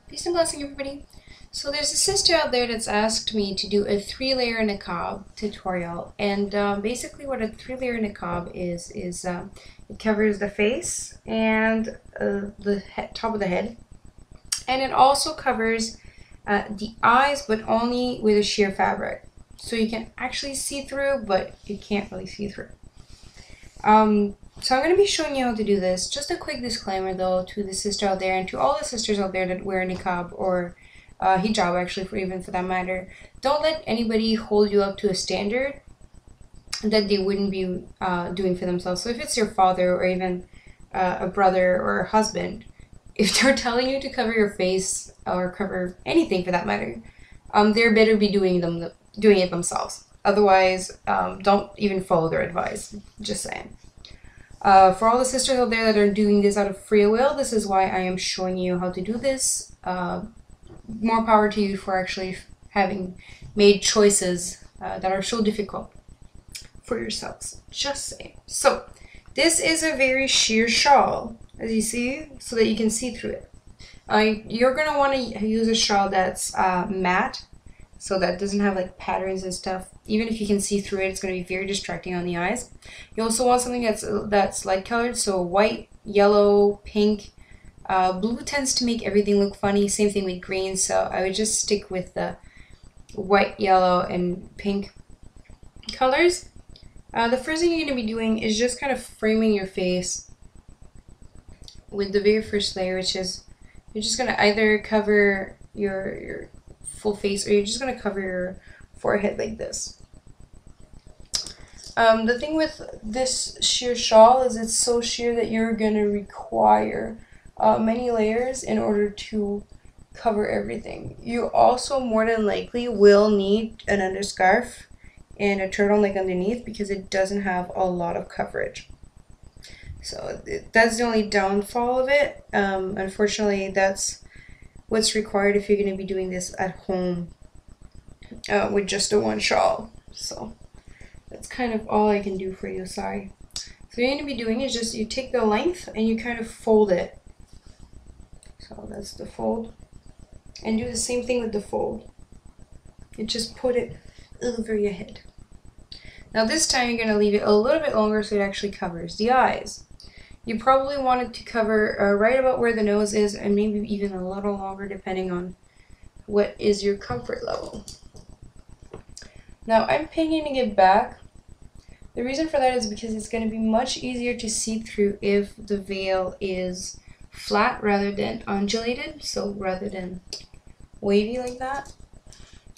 Peace and blessing, everybody. So there's a sister out there that's asked me to do a 3-layer niqab tutorial, and basically what a 3-layer niqab is it covers the face and the top of the head, and it also covers the eyes, but only with a sheer fabric, so you can actually see through, but you can't really see through. So I'm going to be showing you how to do this. Just a quick disclaimer though to the sister out there and to all the sisters out there that wear niqab or hijab, actually, for that matter. Don't let anybody hold you up to a standard that they wouldn't be doing for themselves. So if it's your father or even a brother or a husband, if they're telling you to cover your face or cover anything for that matter, they better be doing it themselves. Otherwise, don't even follow their advice. Just saying. For all the sisters out there that are doing this out of free will, this is why I am showing you how to do this. More power to you for actually having made choices that are so difficult for yourselves. Just saying. So, this is a very sheer shawl, as you see, so that you can see through it. You're going to want to use a shawl that's matte, so that doesn't have like patterns and stuff. Even if you can see through it, it's going to be very distracting on the eyes. You also want something that's light colored, so white, yellow, pink. Blue tends to make everything look funny. Same thing with green, so I would just stick with the white, yellow, and pink colors. The first thing you're going to be doing is just kind of framing your face with the very first layer, which is you're just going to either cover your full face, or you're just going to cover your forehead like this. The thing with this sheer shawl is it's so sheer that you're going to require many layers in order to cover everything. You also more than likely will need an underscarf and a turtleneck underneath because it doesn't have a lot of coverage. So that's the only downfall of it. Unfortunately, that's what's required if you're going to be doing this at home with just a one shawl. So that's kind of all I can do for you, sorry. So what you're going to be doing is just you take the length and you kind of fold it. So that's the fold. And do the same thing with the fold. You just put it over your head. Now this time you're going to leave it a little bit longer so it actually covers the eyes. You probably want it to cover right about where the nose is, and maybe even a little longer depending on what is your comfort level. Now I'm pinning it back. The reason for that is because it's going to be much easier to see through if the veil is flat rather than undulated, so rather than wavy like that.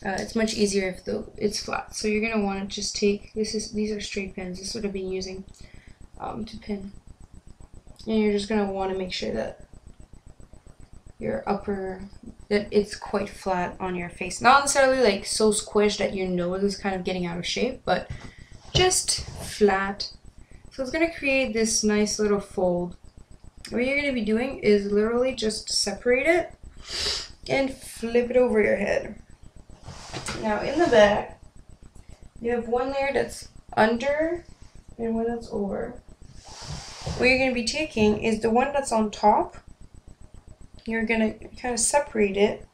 It's much easier if it's flat. So you're going to want to just take, these are straight pins, this is what I've been using to pin. And you're just going to want to make sure that that it's quite flat on your face. Not necessarily like so squished that your nose is kind of getting out of shape, but just flat. So it's going to create this nice little fold. What you're going to be doing is literally just separate it and flip it over your head. Now in the back, you have one layer that's under and one that's over. What you're going to be taking is the one that's on top. You're going to kind of separate it.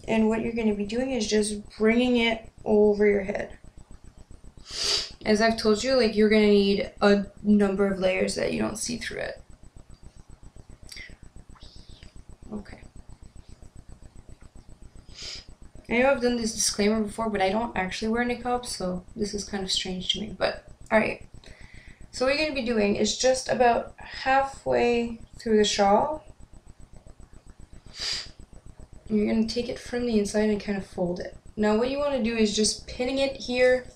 And what you're going to be doing is just bringing it over your head. As I've told you, like, you're going to need a number of layers that you don't see through it. Okay. I know I've done this disclaimer before, but I don't actually wear niqab, so this is kind of strange to me. But, alright. So what you're going to be doing is just about halfway through the shawl. You're going to take it from the inside and kind of fold it. Now what you want to do is just pinning it here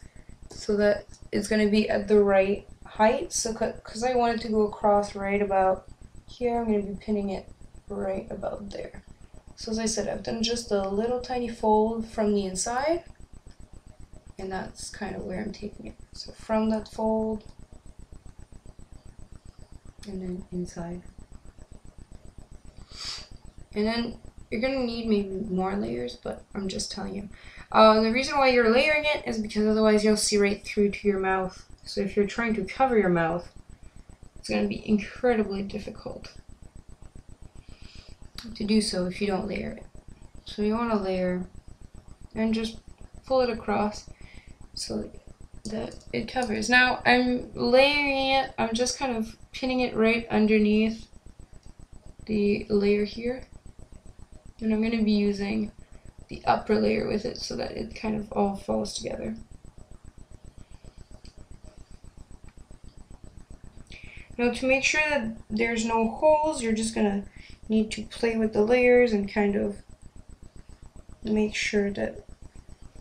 so that it's going to be at the right height. So because I want it to go across right about here, I'm going to be pinning it right about there. So as I said, I've done just a little tiny fold from the inside, and that's kind of where I'm taking it. So from that fold, and then inside. And then you're going to need maybe more layers, but I'm just telling you. The reason why you're layering it is because otherwise you'll see right through to your mouth. So if you're trying to cover your mouth, it's going to be incredibly difficult. to do so if you don't layer it. So you want to layer and just pull it across so that it covers. Now I'm layering it, I'm just kind of pinning it right underneath the layer here, and I'm going to be using the upper layer with it so that it kind of all falls together. Now to make sure that there's no holes, you're just going to need to play with the layers and kind of make sure that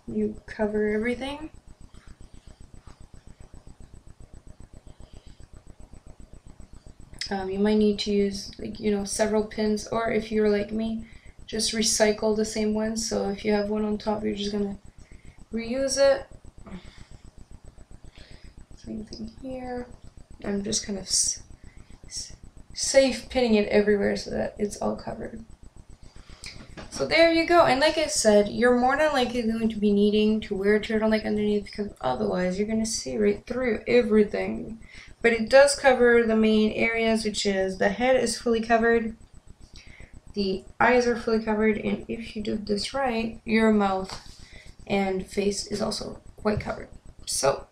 you cover everything. You might need to use, like, you know, several pins, or if you're like me, just recycle the same ones. So if you have one on top, you're just gonna reuse it. Same thing here. I'm just kind of safe pinning it everywhere so that it's all covered. So there you go. And like I said, you're more than likely going to be needing to wear a turtleneck underneath, because otherwise you're going to see right through everything. But it does cover the main areas, which is the head is fully covered, the eyes are fully covered, and if you do this right, your mouth and face is also quite covered. So,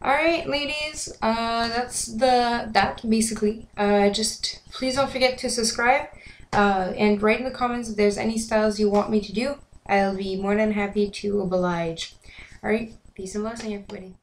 alright ladies, that's that basically. Just please don't forget to subscribe. And write in the comments if there's any styles you want me to do. I'll be more than happy to oblige. Alright, peace and blessing everybody.